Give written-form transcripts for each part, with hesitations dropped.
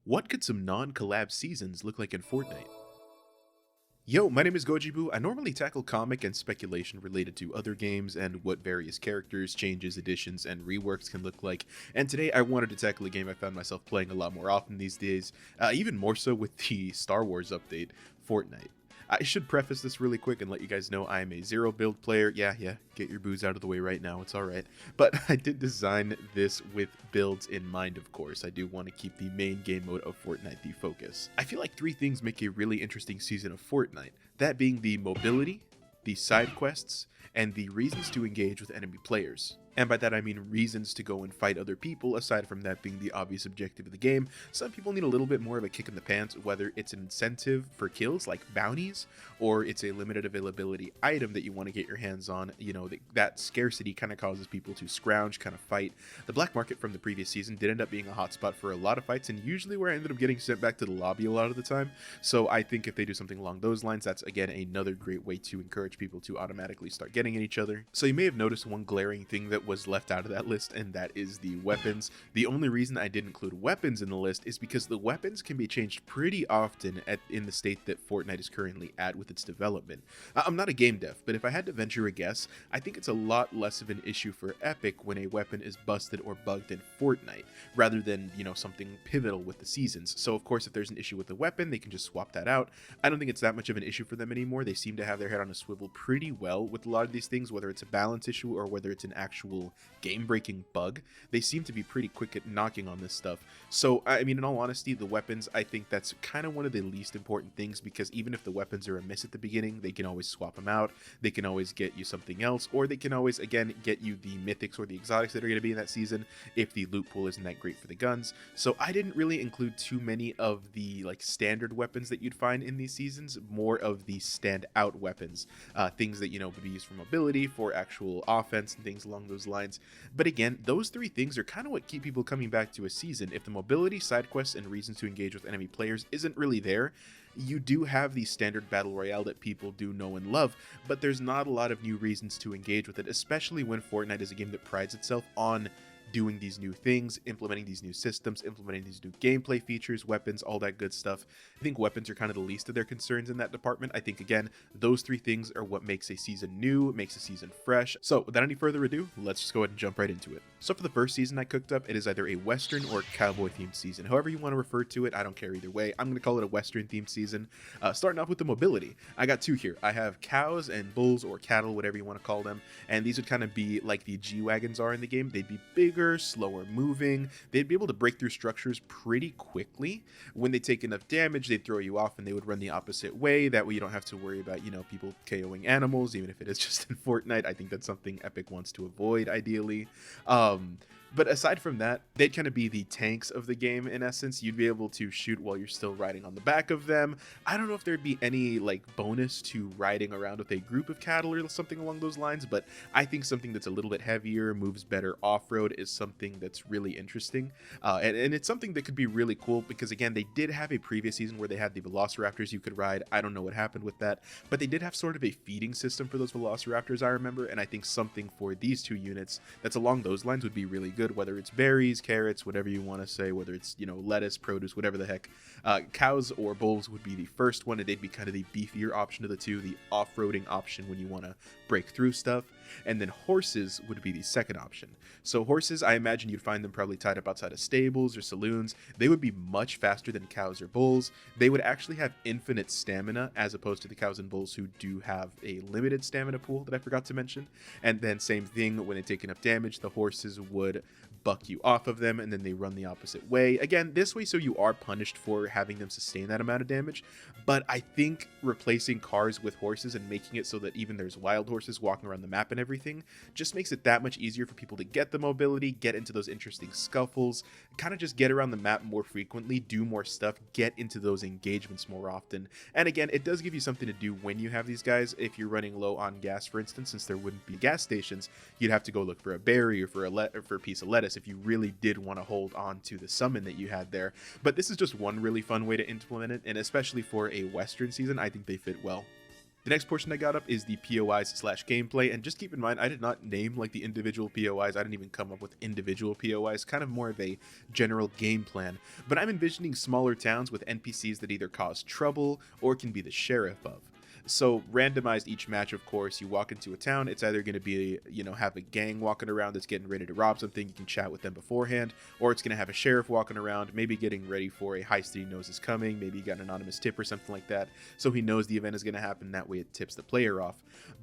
What could some non-collab seasons look like in Fortnite? Yo, my name is Gojibu. I normally tackle comic and speculation related to other games and what various characters, changes, additions, and reworks can look like. And today I wanted to tackle a game I found myself playing a lot more often these days, even more so with the Star Wars update, Fortnite. I should preface this really quick and let you guys know I am a zero build player. Yeah, get your booze out of the way right now, it's alright. But I did design this with builds in mind, of course. I do want to keep the main game mode of Fortnite the focus. I feel like three things make a really interesting season of Fortnite, that being the mobility, the side quests, and the reasons to engage with enemy players. And by that I mean reasons to go and fight other people, aside from that being the obvious objective of the game. Some people need a little bit more of a kick in the pants, whether it's an incentive for kills like bounties, or it's a limited availability item that you want to get your hands on. You know, that scarcity kind of causes people to scrounge, kind of fight. The black market from the previous season did end up being a hotspot for a lot of fights, and usually where I ended up getting sent back to the lobby a lot of the time. So I think if they do something along those lines, that's again another great way to encourage people to automatically start getting at each other. So you may have noticed one glaring thing that was left out of that list, and that is the weapons. The only reason I did include weapons in the list is because the weapons can be changed pretty often in the state that Fortnite is currently at with its development. I'm not a game dev, but if I had to venture a guess, I think it's a lot less of an issue for Epic when a weapon is busted or bugged in Fortnite, rather than, you know, something pivotal with the seasons. So of course, if there's an issue with the weapon, they can just swap that out. I don't think it's that much of an issue for them anymore. They seem to have their head on a swivel pretty well with a lot of these things, whether it's a balance issue or whether it's an actual game-breaking bug. They seem to be pretty quick at knocking on this stuff. So I mean, in all honesty, the weapons, I think that's kind of one of the least important things, because even if the weapons are a miss at the beginning, they can always swap them out, they can always get you something else, or they can always again get you the mythics or the exotics that are going to be in that season if the loot pool isn't that great for the guns. So I didn't really include too many of the like standard weapons that you'd find in these seasons, more of the standout weapons, things that, you know, would be used for mobility, for actual offense and things along those lines. But again, those three things are kind of what keep people coming back to a season. If the mobility, side quests, and reasons to engage with enemy players isn't really there, you do have the standard battle royale that people do know and love, but there's not a lot of new reasons to engage with it, especially when Fortnite is a game that prides itself on doing these new things, implementing these new systems, implementing these new gameplay features, weapons, all that good stuff. I think weapons are kind of the least of their concerns in that department. I think, again, those three things are what makes a season new, makes a season fresh. So without any further ado, let's just go ahead and jump right into it. So for the first season I cooked up, it is either a Western or cowboy themed season. However you want to refer to it, I don't care either way. I'm going to call it a Western themed season. Starting off with the mobility, I got two here. I have cows and bulls, or cattle, whatever you want to call them, and these would kind of be like the G-Wagons are in the game. They'd be bigger, slower moving, they'd be able to break through structures pretty quickly. When they take enough damage, they'd throw you off and they would run the opposite way. That way you don't have to worry about, you know, people KOing animals, even if it is just in Fortnite. I think that's something Epic wants to avoid, ideally. But aside from that, they'd kind of be the tanks of the game in essence. You'd be able to shoot while you're still riding on the back of them. I don't know if there'd be any like bonus to riding around with a group of cattle or something along those lines, but I think something that's a little bit heavier, moves better off-road is something that's really interesting. And it's something that could be really cool because, again, they did have a previous season where they had the Velociraptors you could ride. I don't know what happened with that, but they did have sort of a feeding system for those Velociraptors, I remember, and I think something for these two units that's along those lines would be really good, whether it's berries, carrots, whatever you want to say, whether it's, you know, lettuce, produce, whatever the heck. Cows or bulls would be the first one, and they'd be kind of the beefier option of the two, the off-roading option when you want to break through stuff. And then horses would be the second option. So horses, I imagine you'd find them probably tied up outside of stables or saloons. They would be much faster than cows or bulls. They would actually have infinite stamina, as opposed to the cows and bulls who do have a limited stamina pool that I forgot to mention. And then same thing, when they take enough damage, the horses would buck you off of them, and then they run the opposite way. Again, this way so you are punished for having them sustain that amount of damage. But I think replacing cars with horses and making it so that even there's wild horses walking around the map and everything just makes it that much easier for people to get the mobility, get into those interesting scuffles, kind of just get around the map more frequently, do more stuff, get into those engagements more often. And again, it does give you something to do when you have these guys. If you're running low on gas, for instance, since there wouldn't be gas stations, you'd have to go look for a berry or for a piece of lettuce if you really did want to hold on to the summon that you had there. But this is just one really fun way to implement it, and especially for a Western season, I think they fit well. The next portion I got up is the POIs slash gameplay, and just keep in mind I did not name like the individual POIs. I didn't even come up with individual POIs, kind of more of a general game plan, but I'm envisioning smaller towns with NPCs that either cause trouble or can be the sheriff of. So randomized each match, of course, you walk into a town, it's either going to be, have a gang walking around that's getting ready to rob something, you can chat with them beforehand, or it's going to have a sheriff walking around, maybe getting ready for a heist that he knows is coming, maybe you got an anonymous tip or something like that, so he knows the event is going to happen, that way it tips the player off.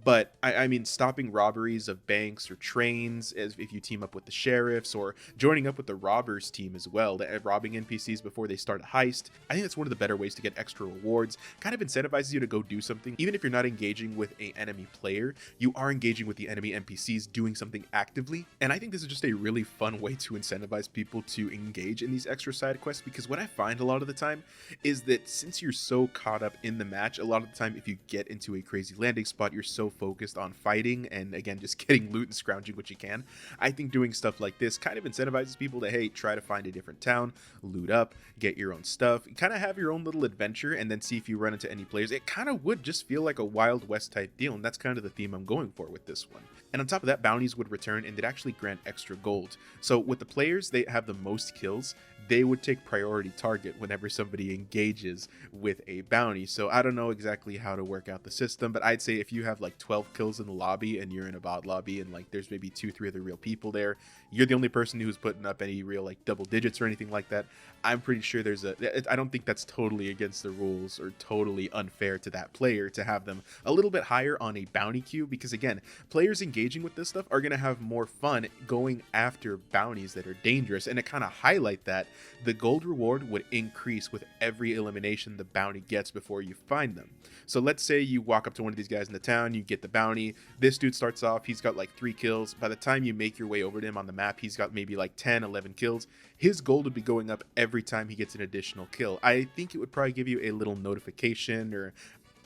But, I mean, stopping robberies of banks or trains, as if you team up with the sheriffs, or joining up with the robbers team as well, robbing NPCs before they start a heist, I think that's one of the better ways to get extra rewards, kind of incentivizes you to go do something. Even if you're not engaging with an enemy player, you are engaging with the enemy NPCs doing something actively. And I think this is just a really fun way to incentivize people to engage in these extra side quests, because what I find a lot of the time is that since you're so caught up in the match, a lot of the time if you get into a crazy landing spot, you're so focused on fighting and again just getting loot and scrounging what you can. I think doing stuff like this kind of incentivizes people to, hey, try to find a different town, loot up, get your own stuff, kind of have your own little adventure, and then see if you run into any players. It kind of would just feel like a Wild West type deal, and that's kind of the theme I'm going for with this one. And on top of that, bounties would return and they'd actually grant extra gold. So with the players, they have the most kills, they would take priority target whenever somebody engages with a bounty. So I don't know exactly how to work out the system, but I'd say if you have like 12 kills in the lobby and you're in a bot lobby and like there's maybe 2-3 other real people there, you're the only person who's putting up any real like double digits or anything like that, I'm pretty sure I don't think that's totally against the rules or totally unfair to that player to have them a little bit higher on a bounty queue, because again, players engaging with this stuff are going to have more fun going after bounties that are dangerous. And to kind of highlight that, the gold reward would increase with every elimination the bounty gets before you find them. So let's say you walk up to one of these guys in the town, you get the bounty, this dude starts off, he's got like 3 kills. By the time you make your way over to him on the map, he's got maybe like 10-11 kills. His gold would be going up every time he gets an additional kill. I think it would probably give you a little notification, or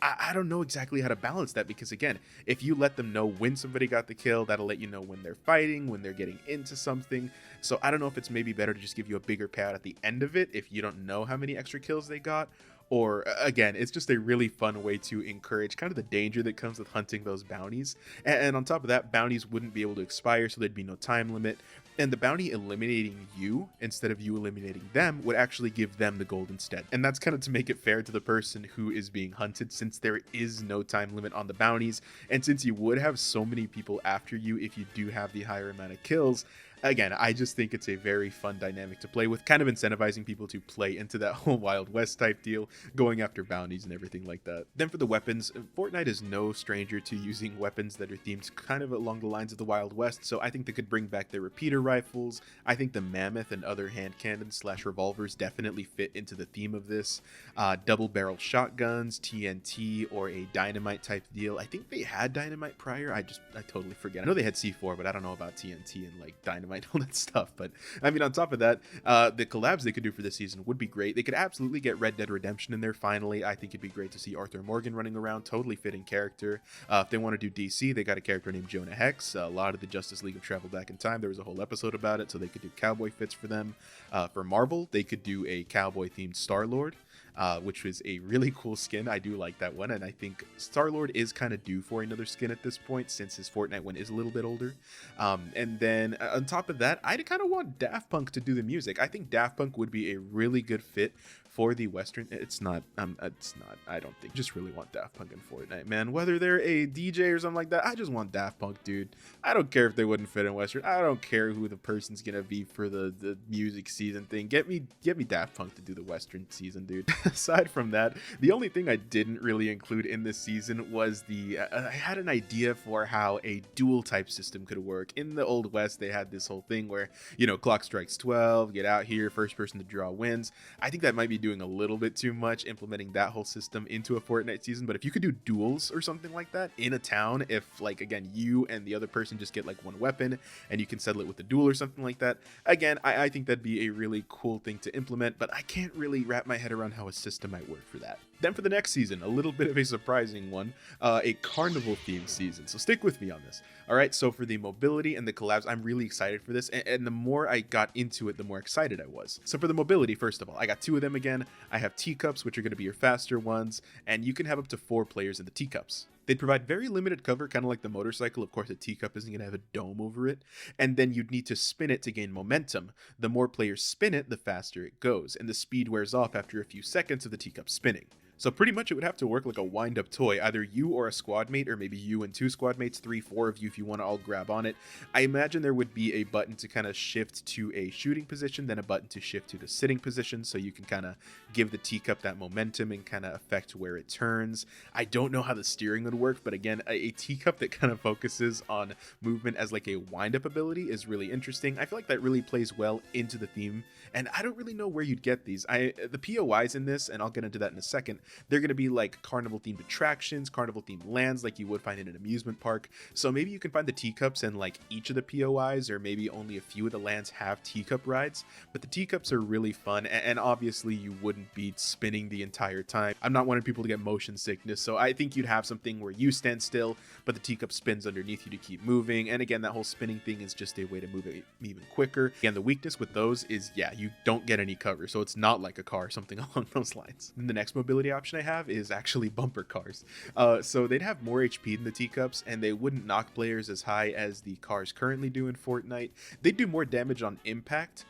I don't know exactly how to balance that, because again, if you let them know when somebody got the kill, that'll let you know when they're fighting, when they're getting into something. So I don't know if it's maybe better to just give you a bigger payout at the end of it if you don't know how many extra kills they got. Or again, it's just a really fun way to encourage kind of the danger that comes with hunting those bounties. And on top of that, bounties wouldn't be able to expire, so there'd be no time limit. And the bounty eliminating you instead of you eliminating them would actually give them the gold instead. And that's kind of to make it fair to the person who is being hunted, since there is no time limit on the bounties. And since you would have so many people after you if you do have the higher amount of kills, again, I just think it's a very fun dynamic to play with, kind of incentivizing people to play into that whole Wild West type deal, going after bounties and everything like that. Then for the weapons, Fortnite is no stranger to using weapons that are themed kind of along the lines of the Wild West, so I think they could bring back their repeater rifles. I think the Mammoth and other hand cannons slash revolvers definitely fit into the theme of this. Double barrel shotguns, TNT, or a dynamite type deal. I think they had dynamite prior, I totally forget. I know they had C4, but I don't know about TNT and like dynamite, all that stuff. But I mean, on top of that, the collabs they could do for this season would be great. They could absolutely get Red Dead Redemption in there finally. I think it'd be great to see Arthur Morgan running around, totally fitting character. If they want to do DC, they got a character named Jonah Hex. A lot of the Justice League have traveled back in time. There was a whole episode about it, so they could do cowboy fits for them. For Marvel, they could do a cowboy themed Star-Lord, which was a really cool skin. I do like that one, and I think Star-Lord is kind of due for another skin at this point, since his Fortnite one is a little bit older. And then on top of that, I kind of want Daft Punk to do the music. I think Daft Punk would be a really good fit for the Western. It's not, I don't think. Just really want Daft Punk in Fortnite, man. Whether they're a DJ or something like that, I just want Daft Punk, dude. I don't care if they wouldn't fit in Western. I don't care who the person's gonna be for the music season thing. Get me Daft Punk to do the Western season, dude. Aside from that, the only thing I didn't really include in this season was I had an idea for how a duel type system could work. In the Old West, they had this whole thing where, clock strikes 12, get out here, first person to draw wins. I think that might be doing a little bit too much, implementing that whole system into a Fortnite season. But if you could do duels or something like that in a town, if like, again, you and the other person just get like one weapon and you can settle it with a duel or something like that, again, I think that'd be a really cool thing to implement, but I can't really wrap my head around how a system might work for that. Then for the next season, a little bit of a surprising one, a carnival themed season. So stick with me on this. All right, so for the mobility and the collabs, I'm really excited for this. And the more I got into it, the more excited I was. So for the mobility, first of all, I got 2 of them again. I have teacups, which are going to be your faster ones, and you can have up to 4 players in the teacups. They'd provide very limited cover, kind of like the motorcycle. Of course, a teacup isn't going to have a dome over it. And then you'd need to spin it to gain momentum. The more players spin it, the faster it goes, and the speed wears off after a few seconds of the teacup spinning. So pretty much it would have to work like a wind-up toy, either you or a squad mate, or maybe you and 2 squad mates, 3, 4 of you if you want to all grab on it. I imagine there would be a button to kind of shift to a shooting position, then a button to shift to the sitting position, so you can kind of give the teacup that momentum and kind of affect where it turns. I don't know how the steering would work, but again, a teacup that kind of focuses on movement as like a wind-up ability is really interesting. I feel like that really plays well into the theme, and I don't really know where you'd get these. The POIs in this, and I'll get into that in a second, they're going to be like carnival themed attractions, carnival themed lands like you would find in an amusement park. So maybe you can find the teacups in like each of the POIs, or maybe only a few of the lands have teacup rides. But the teacups are really fun, and obviously you wouldn't be spinning the entire time. I'm not wanting people to get motion sickness, so I think you'd have something where you stand still, but the teacup spins underneath you to keep moving. And again, that whole spinning thing is just a way to move it even quicker. Again, the weakness with those is, yeah, you don't get any cover, so it's not like a car or something along those lines. And the next mobility option I have is actually bumper cars. So they'd have more HP than the teacups, and they wouldn't knock players as high as the cars currently do in Fortnite. They'd do more damage on impact,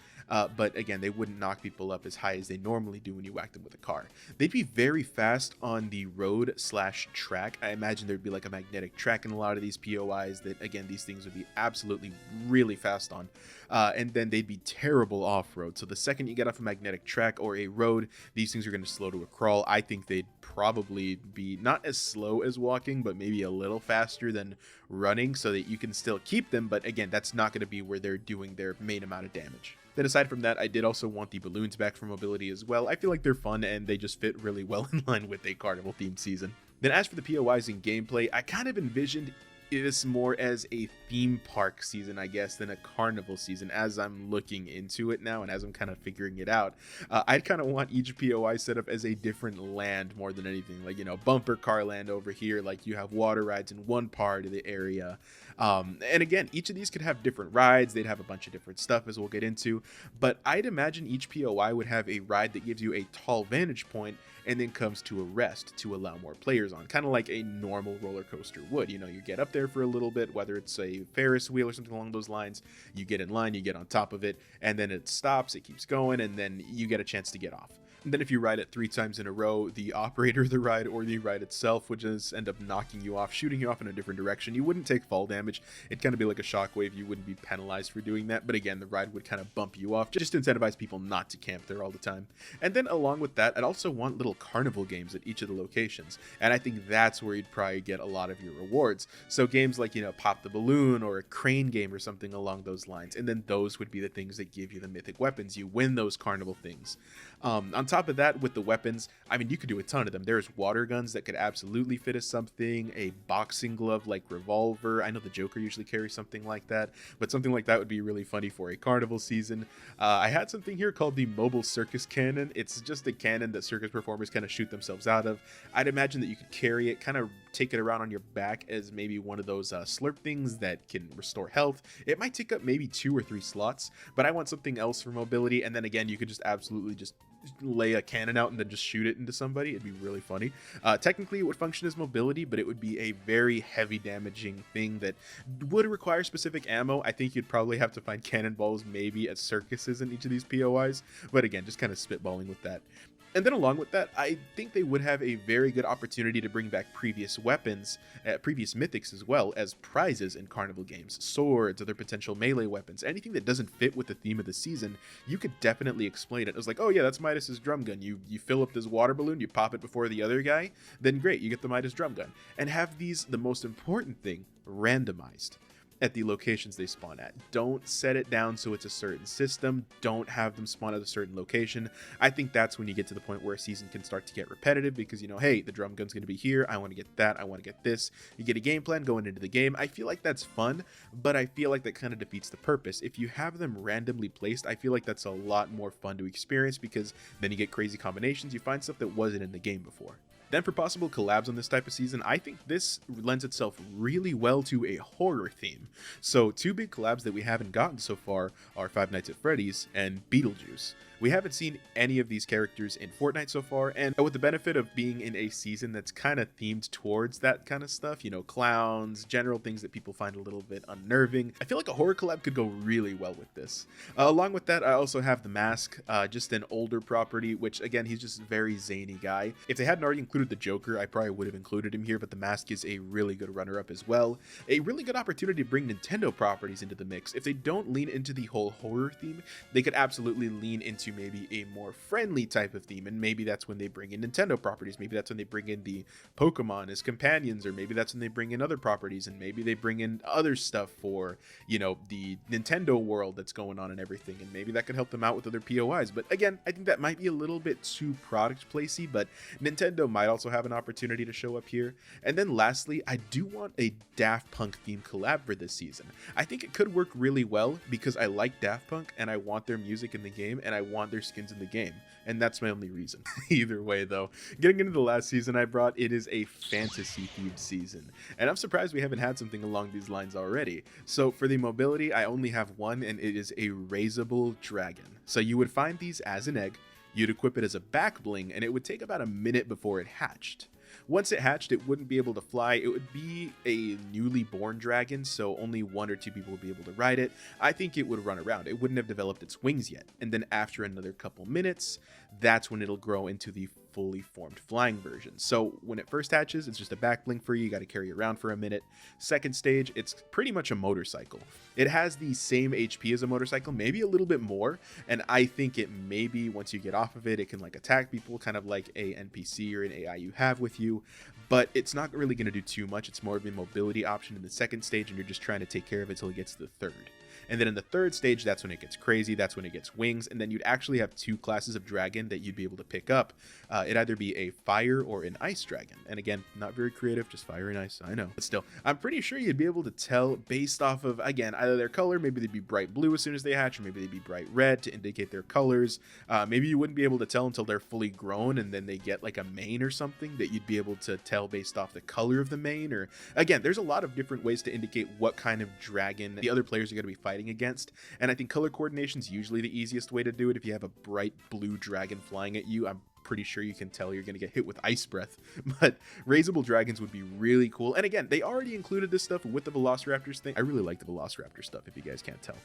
but again, they wouldn't knock people up as high as they normally do when you whack them with a car. They'd be very fast on the road/track. I imagine there'd be like a magnetic track in a lot of these POIs that, again, these things would be absolutely really fast on. And then they'd be terrible off-road. So the second you get off a magnetic track or a road, these things are going to slow to a crawl. I think they'd probably be not as slow as walking, but maybe a little faster than running, so that you can still keep them. But again, that's not going to be where they're doing their main amount of damage. Then aside from that, I did also want the balloons back for mobility as well. I feel like they're fun and they just fit really well in line with a carnival themed season. Then as for the POIs and gameplay, I kind of envisioned this more as a theme park season, I guess, than a carnival season as I'm looking into it now and as I'm kind of figuring it out. I'd kind of want each POI set up as a different land more than anything, like, you know, bumper car land over here, like you have water rides in one part of the area. And again, each of these could have different rides. They'd have a bunch of different stuff, as we'll get into, but I'd imagine each POI would have a ride that gives you a tall vantage point and then comes to a rest to allow more players on, kind of like a normal roller coaster would. You know, you get up there for a little bit, whether it's a Ferris wheel or something along those lines, you get in line, you get on top of it, and then it stops, it keeps going, and then you get a chance to get off. And then if you ride it 3 times in a row, the operator of the ride or the ride itself would just end up knocking you off, shooting you off in a different direction. You wouldn't take fall damage. It'd kind of be like a shockwave. You wouldn't be penalized for doing that. But again, the ride would kind of bump you off just to incentivize people not to camp there all the time. And then along with that, I'd also want little carnival games at each of the locations. And I think that's where you'd probably get a lot of your rewards. So games like, you know, Pop the Balloon or a crane game or something along those lines. And then those would be the things that give you the mythic weapons. You win those carnival things. On top of that, with the weapons, I mean, you could do a ton of them. There's water guns that could absolutely fit as something, a boxing glove like revolver. I know the Joker usually carries something like that, but something like that would be really funny for a carnival season. I had something here called the mobile circus cannon. It's just a cannon that circus performers kind of shoot themselves out of. I'd imagine that you could carry it, kind of take it around on your back as maybe one of those slurp things that can restore health. It might take up maybe 2 or 3 slots, but I want something else for mobility. And then again, you could just absolutely just lay a cannon out and then just shoot it into somebody. It'd be really funny. Technically it would function as mobility, but it would be a very heavy damaging thing that would require specific ammo. I think you'd probably have to find cannonballs maybe at circuses in each of these POIs, but again, just kind of spitballing with that. And then along with that, I think they would have a very good opportunity to bring back previous weapons, previous mythics as well as prizes in carnival games. Swords, other potential melee weapons, anything that doesn't fit with the theme of the season, you could definitely explain it. It was like, oh yeah, that's Midas's drum gun. You fill up this water balloon, you pop it before the other guy, then great, you get the Midas drum gun. And have these, the most important thing, randomized. at the locations they spawn at. Don't set it down so it's a certain system. Don't have them spawn at a certain location. I think that's when you get to the point where a season can start to get repetitive because, you know, hey, the drum gun's going to be here. I want to get that. I want to get this. You get a game plan going into the game. I feel like that's fun, but I feel like that kind of defeats the purpose. If you have them randomly placed, I feel like that's a lot more fun to experience because then you get crazy combinations. You find stuff that wasn't in the game before. Then for possible collabs on this type of season, I think this lends itself really well to a horror theme. So two big collabs that we haven't gotten so far are Five Nights at Freddy's and Beetlejuice. We haven't seen any of these characters in Fortnite so far, and with the benefit of being in a season that's kind of themed towards that kind of stuff, you know, clowns, general things that people find a little bit unnerving, I feel like a horror collab could go really well with this. Along with that, I also have The Mask, just an older property, which again, he's just a very zany guy. If they hadn't already included the Joker, I probably would have included him here, but The Mask is a really good runner-up as well. A really good opportunity to bring Nintendo properties into the mix. If they don't lean into the whole horror theme, they could absolutely lean into maybe a more friendly type of theme, and maybe that's when they bring in Nintendo properties. Maybe that's when they bring in the Pokemon as companions, or maybe that's when they bring in other properties, and maybe they bring in other stuff for, you know, the Nintendo world that's going on and everything, and maybe that could help them out with other POIs. But again, I think that might be a little bit too product placey, but Nintendo might also have an opportunity to show up here. And then lastly, I do want a Daft Punk themed collab for this season. I think it could work really well because I like Daft Punk and I want their music in the game and I want their skins in the game, and that's my only reason. Either way though, getting into the last season I brought, it is a fantasy themed season, and I'm surprised we haven't had something along these lines already. So for the mobility, I only have one, and it is a raisable dragon. So you would find these as an egg, you'd equip it as a back bling, and it would take about a minute before it hatched. Once it hatched, it wouldn't be able to fly. It would be a newly born dragon, so only 1 or 2 people would be able to ride it. I think it would run around. It wouldn't have developed its wings yet. And then after another couple minutes, that's when it'll grow into the fully formed flying version. So when it first hatches, it's just a back bling for you. You got to carry it around for a minute. Second stage, it's pretty much a motorcycle. It has the same HP as a motorcycle, maybe a little bit more. And I think it maybe once you get off of it, it can like attack people, kind of like a NPC or an AI you have with you. But it's not really going to do too much. It's more of a mobility option in the second stage, and you're just trying to take care of it till it gets to the third. And then in the third stage, that's when it gets crazy. That's when it gets wings. And then you'd actually have 2 classes of dragon that you'd be able to pick up. It'd either be a fire or an ice dragon. And again, not very creative, just fire and ice, I know. But still, I'm pretty sure you'd be able to tell based off of, again, either their color, maybe they'd be bright blue as soon as they hatch, or maybe they'd be bright red to indicate their colors. Maybe you wouldn't be able to tell until they're fully grown and then they get like a mane or something that you'd be able to tell based off the color of the mane. Or again, there's a lot of different ways to indicate what kind of dragon the other players are going to be fighting against. And I think color coordination is usually the easiest way to do it. If you have a bright blue dragon flying at you, I'm pretty sure you can tell you're going to get hit with ice breath. But raisable dragons would be really cool. And again, they already included this stuff with the Velociraptors thing. I really like the Velociraptor stuff, if you guys can't tell.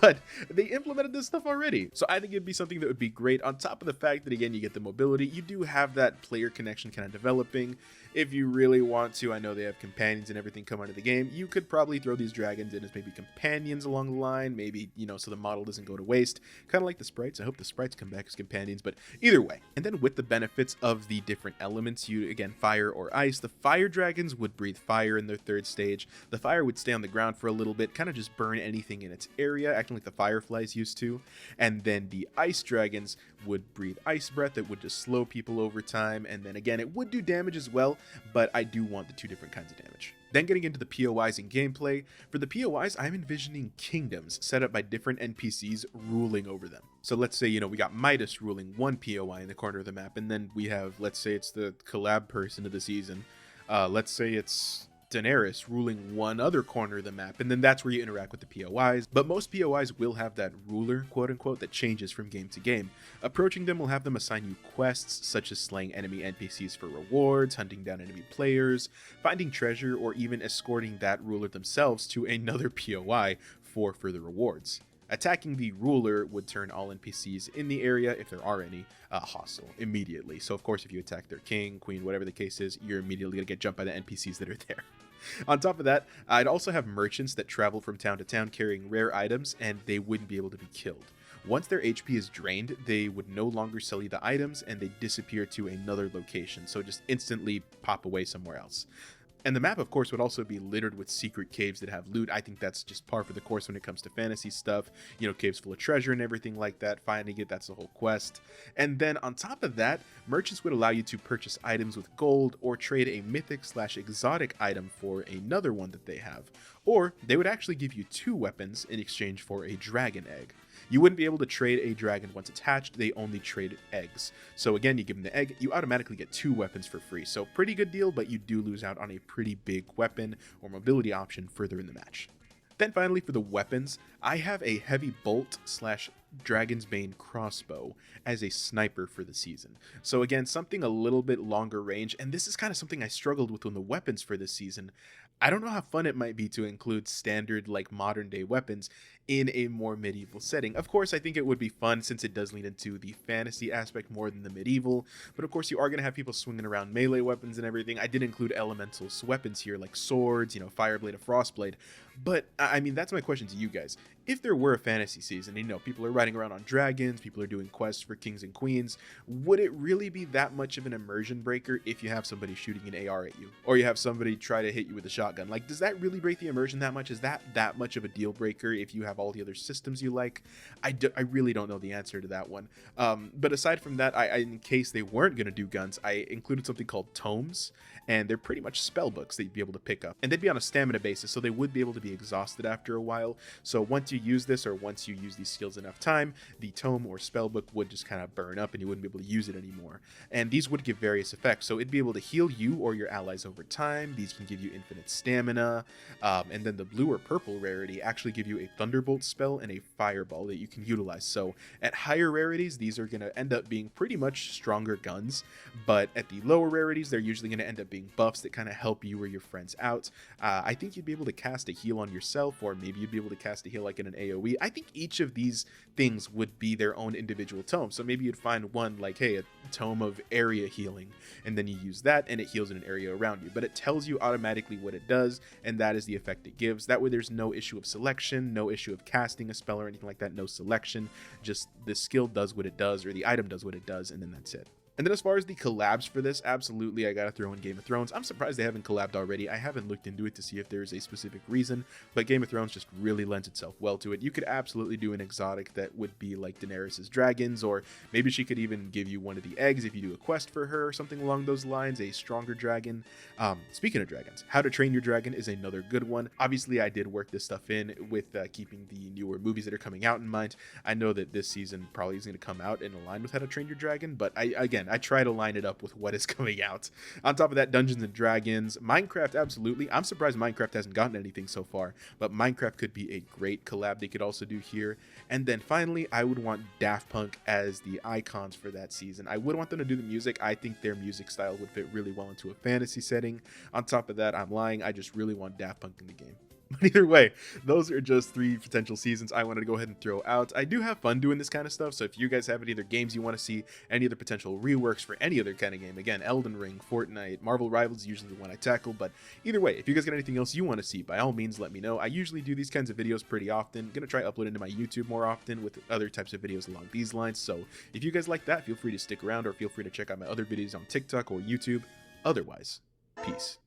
But they implemented this stuff already. So I think it'd be something that would be great. On top of the fact that, again, you get the mobility, you do have that player connection kind of developing. If you really want to, I know they have companions and everything come out of the game. You could probably throw these dragons in as maybe companions along the line, maybe, you know, so the model doesn't go to waste. Kind of like the sprites. I hope the sprites come back as companions, but either way. And then with the benefits of the different elements, you, again, fire or ice, the fire dragons would breathe fire in their third stage. The fire would stay on the ground for a little bit, kind of just burn anything in its area, acting like the fireflies used to. And then the ice dragons would breathe ice breath that would just slow people over time. And then again, it would do damage as well, but I do want the 2 different kinds of damage. Then getting into the POIs and gameplay. For the POIs, I'm envisioning kingdoms set up by different NPCs ruling over them. So let's say, you know, we got Midas ruling one POI in the corner of the map, and then we have, let's say it's the collab person of the season. Let's say it's Daenerys ruling one other corner of the map, and then that's where you interact with the POIs. But most POIs will have that ruler, quote unquote, that changes from game to game. Approaching them will have them assign you quests, such as slaying enemy NPCs for rewards, hunting down enemy players, finding treasure, or even escorting that ruler themselves to another POI for further rewards. Attacking the ruler would turn all NPCs in the area, if there are any, hostile immediately. So of course, if you attack their king, queen, whatever the case is, you're immediately going to get jumped by the NPCs that are there. On top of that, I'd also have merchants that travel from town to town carrying rare items, and they wouldn't be able to be killed. Once their HP is drained, they would no longer sell you the items, and they disappear to another location, so just instantly pop away somewhere else. And the map, of course, would also be littered with secret caves that have loot. I think that's just par for the course when it comes to fantasy stuff. You know, caves full of treasure and everything like that. Finding it, that's the whole quest. And then on top of that, merchants would allow you to purchase items with gold or trade a mythic/exotic item for another one that they have. Or they would actually give you 2 weapons in exchange for a dragon egg. You wouldn't be able to trade a dragon once it's hatched, they only trade eggs. So again, you give them the egg, you automatically get 2 weapons for free. So pretty good deal, but you do lose out on a pretty big weapon or mobility option further in the match. Then finally for the weapons, I have a heavy bolt/Dragon's Bane crossbow as a sniper for the season. So again, something a little bit longer range, and this is kind of something I struggled with on the weapons for this season. I don't know how fun it might be to include standard like modern day weapons in a more medieval setting. Of course, I think it would be fun since it does lean into the fantasy aspect more than the medieval, but of course you are going to have people swinging around melee weapons and everything. I did include elemental weapons here like swords, you know, Fireblade and Frostblade, but I mean, that's my question to you guys. If there were a fantasy season, you know, people are riding around on dragons, people are doing quests for kings and queens, would it really be that much of an immersion breaker if you have somebody shooting an AR at you? Or you have somebody try to hit you with a shotgun? Like, does that really break the immersion that much? Is that much of a deal breaker if you have all the other systems you like? I really don't know the answer to that one. But aside from that, in case they weren't going to do guns, I included something called tomes, and they're pretty much spell books that you'd be able to pick up. And they'd be on a stamina basis, so they would be able to be exhausted after a while. So once you use this, or once you use these skills enough time, the tome or spell book would just kind of burn up and you wouldn't be able to use it anymore. And these would give various effects. So it'd be able to heal you or your allies over time. These can give you infinite stamina. And then the blue or purple rarity actually give you a thunderbolt spell and a fireball that you can utilize. So at higher rarities, these are going to end up being pretty much stronger guns. But at the lower rarities, they're usually going to end up being buffs that kind of help you or your friends out. I think you'd be able to cast a heal on yourself, or maybe you'd be able to cast a heal like in an AoE. I think each of these things would be their own individual tome. So maybe you'd find one like, hey, a tome of area healing, and then you use that and it heals in an area around you. But it tells you automatically what it does, and that is the effect it gives. That way there's no issue of selection, no issue of casting a spell or anything like that, no selection. Just the skill does what it does, or the item does what it does, and then that's it. And then as far as the collabs for this, absolutely I gotta throw in Game of Thrones. I'm surprised they haven't collabed already. I haven't looked into it to see if there's a specific reason, but Game of Thrones just really lends itself well to it. You could absolutely do an exotic that would be like Daenerys' dragons, or maybe she could even give you one of the eggs if you do a quest for her or something along those lines, a stronger dragon. Speaking of dragons, How to Train Your Dragon is another good one. Obviously I did work this stuff in with keeping the newer movies that are coming out in mind. I know that this season probably is going to come out in line with How to Train Your Dragon, but I try to line it up with what is coming out. On top of that, Dungeons and Dragons, Minecraft, absolutely. I'm surprised Minecraft hasn't gotten anything so far, but Minecraft could be a great collab they could also do here. And then finally, I would want Daft Punk as the icons for that season. I would want them to do the music. I think their music style would fit really well into a fantasy setting. On top of that, I'm lying. I just really want Daft Punk in the game. But either way, those are just 3 potential seasons I wanted to go ahead and throw out. I do have fun doing this kind of stuff, so if you guys have any other games you want to see, any other potential reworks for any other kind of game, again, Elden Ring, Fortnite, Marvel Rivals is usually the one I tackle, but either way, if you guys got anything else you want to see, by all means let me know. I usually do these kinds of videos pretty often. I'm going to try uploading to my YouTube more often with other types of videos along these lines, so if you guys like that, feel free to stick around, or feel free to check out my other videos on TikTok or YouTube. Otherwise, peace.